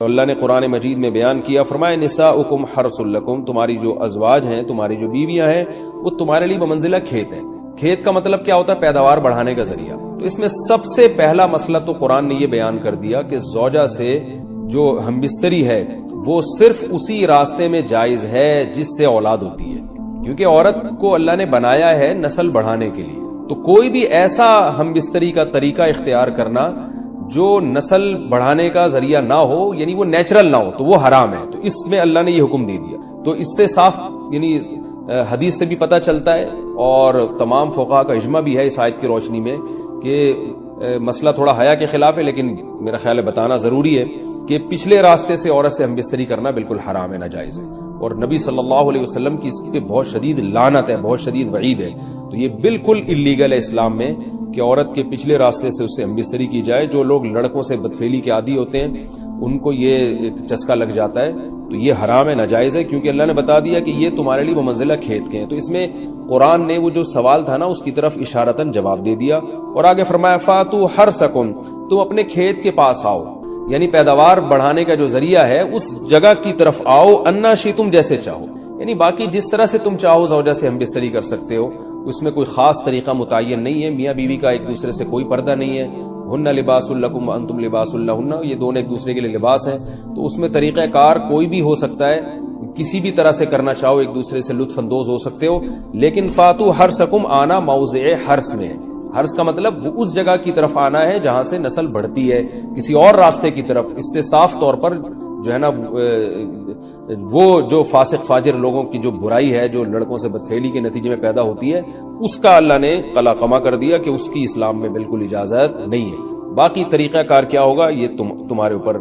تو اللہ نے قرآن مجید میں بیان کیا، فرمایا نساؤکم حرث لکم، تمہاری جو ازواج ہیں، تمہاری جو بیویاں ہیں، وہ تمہارے لیے بمنزلہ کھیت ہیں۔ کھیت کا مطلب کیا ہوتا ہے؟ پیداوار بڑھانے کا ذریعہ۔ تو اس میں سب سے پہلا مسئلہ تو قرآن نے یہ بیان کر دیا کہ زوجہ سے جو ہم بستری ہے وہ صرف اسی راستے میں جائز ہے جس سے اولاد ہوتی ہے، کیونکہ عورت کو اللہ نے بنایا ہے نسل بڑھانے کے لیے۔ تو کوئی بھی ایسا ہم بستری کا طریقہ اختیار کرنا جو نسل بڑھانے کا ذریعہ نہ ہو، یعنی وہ نیچرل نہ ہو، تو وہ حرام ہے۔ تو اس میں اللہ نے یہ حکم دے دیا۔ تو اس سے صاف یعنی حدیث سے بھی پتہ چلتا ہے، اور تمام فقہا کا اجماع بھی ہے اس آیت کی روشنی میں کہ مسئلہ تھوڑا حیا کے خلاف ہے، لیکن میرا خیال ہے بتانا ضروری ہے کہ پچھلے راستے سے عورت سے ہم بستری کرنا بالکل حرام ہے، ناجائز ہے، اور نبی صلی اللہ علیہ وسلم کی اس پہ بہت شدید لعنت ہے، بہت شدید وعید ہے۔ تو یہ بالکل اللیگل ہے اسلام میں کہ عورت کے پچھلے راستے سے اس سے ہم بستری کی جائے۔ جو لوگ لڑکوں سے بدفعلی کے عادی ہوتے ہیں ان کو یہ چسکا لگ جاتا ہے، تو یہ حرام ہے، ناجائز ہے، کیونکہ اللہ نے بتا دیا کہ یہ تمہارے لیے بمنزلہ کھیت کے ہیں۔ تو اس میں قرآن نے وہ جو سوال تھا نا اس کی طرف اشارتاً جواب دے دیا، اور آگے فرمایا فاتو حرثکم، تم اپنے کھیت کے پاس آؤ، یعنی پیداوار بڑھانے کا جو ذریعہ ہے اس جگہ کی طرف آؤ، انا شئتم، جیسے چاہو، یعنی باقی جس طرح سے تم چاہو زوجہ سے ہم بستری کر سکتے ہو، اس میں کوئی خاص طریقہ متعین نہیں ہے۔ میاں بیوی کا ایک دوسرے سے کوئی پردہ نہیں ہے۔ ہن لباس لکم وانتم لباس لہن، یہ دونوں ایک دوسرے کے لیے لباس ہیں۔ تو اس میں طریقہ کار کوئی بھی ہو سکتا ہے، کسی بھی طرح سے کرنا چاہو ایک دوسرے سے لطف اندوز ہو سکتے ہو، لیکن فاتو حرثکم، آنا موضع حرث میں ہے۔ حرث کا مطلب وہ اس جگہ کی طرف آنا ہے جہاں سے نسل بڑھتی ہے، کسی اور راستے کی طرف۔ اس سے صاف طور پر جو ہے نا وہ جو فاسق فاجر لوگوں کی جو برائی ہے، جو لڑکوں سے بدفعلی کے نتیجے میں پیدا ہوتی ہے، اس کا اللہ نے قلع قما کر دیا کہ اس کی اسلام میں بالکل اجازت نہیں ہے۔ باقی طریقہ کار کیا ہوگا یہ تمہارے اوپر،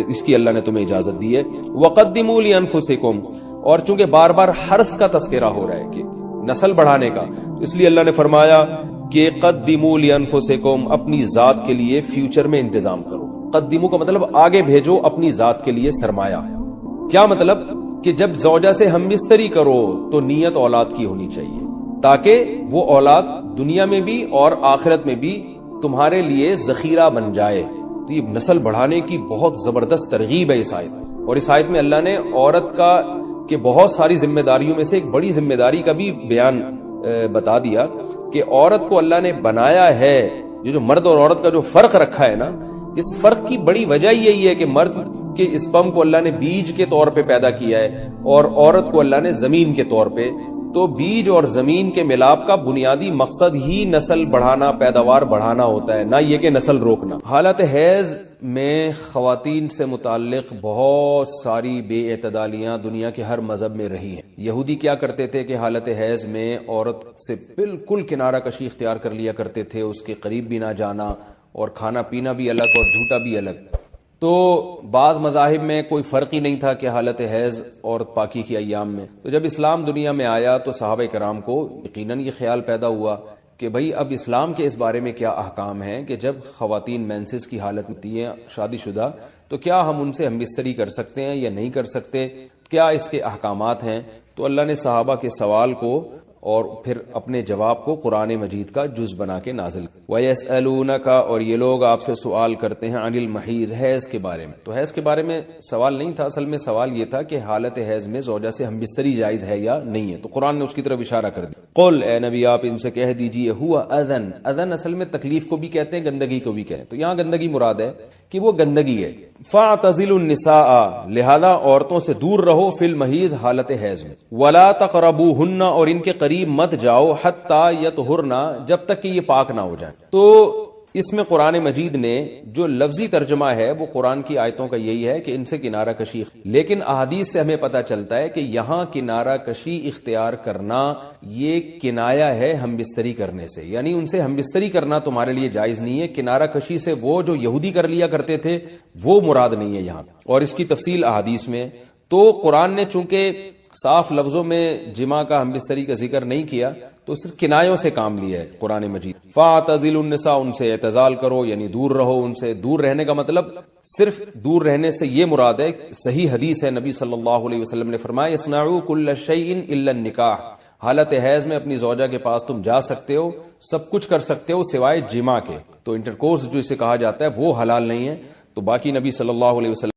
اس کی اللہ نے تمہیں اجازت دی ہے۔ وقدموا لانفسکم، اور چونکہ بار بار حرث کا تذکرہ ہو رہا ہے کہ نسل بڑھانے کا، اس لیے اللہ نے فرمایا کہ قدموا لانفسکم، اپنی ذات کے لیے فیوچر میں انتظام کرو۔ قدموا کا مطلب آگے بھیجو اپنی ذات کے لیے سرمایہ۔ کیا مطلب؟ کہ جب زوجہ سے ہم بستری کرو تو نیت اولاد کی ہونی چاہیے، تاکہ وہ اولاد دنیا میں بھی اور آخرت میں بھی تمہارے لیے ذخیرہ بن جائے۔ تو یہ نسل بڑھانے کی بہت زبردست ترغیب ہے اس آیت میں، اور اس آیت میں اللہ نے عورت کا کہ بہت ساری ذمہ داریوں میں سے ایک بڑی ذمہ داری کا بھی بیان بتا دیا کہ عورت کو اللہ نے بنایا ہے، جو مرد اور عورت کا جو فرق رکھا ہے نا، اس فرق کی بڑی وجہ یہی ہے کہ مرد کے اسپرم کو اللہ نے بیج کے طور پہ پیدا کیا ہے، اور عورت کو اللہ نے زمین کے طور پہ۔ تو بیج اور زمین کے ملاپ کا بنیادی مقصد ہی نسل بڑھانا، پیداوار بڑھانا ہوتا ہے، نہ یہ کہ نسل روکنا۔ حالت حیض میں خواتین سے متعلق بہت ساری بے اعتدالیاں دنیا کے ہر مذہب میں رہی ہیں۔ یہودی کیا کرتے تھے کہ حالت حیض میں عورت سے بالکل کنارہ کشی اختیار کر لیا کرتے تھے، اس کے قریب بھی نہ جانا، اور کھانا پینا بھی الگ اور جھوٹا بھی الگ۔ تو بعض مذاہب میں کوئی فرق ہی نہیں تھا کہ حالت حیض اور پاکی کی ایام میں۔ تو جب اسلام دنیا میں آیا تو صحابہ کرام کو یقیناً یہ خیال پیدا ہوا کہ بھئی اب اسلام کے اس بارے میں کیا احکام ہیں کہ جب خواتین مینسز کی حالت میں ہوتی ہیں، شادی شدہ، تو کیا ہم ان سے ہم بستری کر سکتے ہیں یا نہیں کر سکتے، کیا اس کے احکامات ہیں۔ تو اللہ نے صحابہ کے سوال کو اور پھر اپنے جواب کو قرآن مجید کا جز بنا کے نازل کیا۔ وَيَسْأَلُونَكَ، اور یہ لوگ آپ سے سوال کرتے ہیں، عن المحیض، حیض کے بارے میں۔ تو حیض کے بارے میں سوال نہیں تھا، اصل میں سوال یہ تھا کہ حالت حیض میں زوجہ سے ہم بستری جائز ہے یا نہیں ہے۔ تو قرآن نے اس کی طرف اشارہ کر دیا۔ قل، اے نبی آپ ان سے کہہ دیجئے، ہوا اذن، اذن اصل میں تکلیف کو بھی کہتے ہیں، گندگی کو بھی کہتے ہیں۔ تو یہاں گندگی مراد ہے کہ وہ گندگی ہے۔ فاعتزلوا النساء، لہذا عورتوں سے دور رہو، فی المحیض، حالت حیض میں، ولا تقربوہن، اور ان کے قریب مت جاؤ، حتی یطہرن، جب تک کہ یہ پاک نہ ہو جائیں۔ تو اس میں قرآن مجید نے جو لفظی ترجمہ ہے وہ قرآن کی آیتوں کا یہی ہے کہ ان سے کنارہ کشی، لیکن احادیث سے ہمیں پتہ چلتا ہے کہ یہاں کنارہ کشی اختیار کرنا یہ کنایا ہے ہم بستری کرنے سے، یعنی ان سے ہم بستری کرنا تمہارے لیے جائز نہیں ہے۔ کنارہ کشی سے وہ جو یہودی کر لیا کرتے تھے وہ مراد نہیں ہے یہاں، اور اس کی تفصیل احادیث میں۔ تو قرآن نے چونکہ صاف لفظوں میں جماع کا ہم بستری کا ذکر نہیں کیا تو صرف کنایوں سے کام لیا ہے قرآن مجید۔ فاعتزلوا النساء، ان سے اعتزال کرو، یعنی دور رہو ان سے۔ دور رہنے کا مطلب صرف دور رہنے سے یہ مراد ہے، صحیح حدیث ہے، نبی صلی اللہ علیہ وسلم نے فرمایا اصنعوا کل شیء الا النکاح، حالت حیض میں اپنی زوجہ کے پاس تم جا سکتے ہو، سب کچھ کر سکتے ہو سوائے جماع کے۔ تو انٹرکورس جو اسے کہا جاتا ہے وہ حلال نہیں ہے۔ تو باقی نبی صلی اللہ علیہ وسلم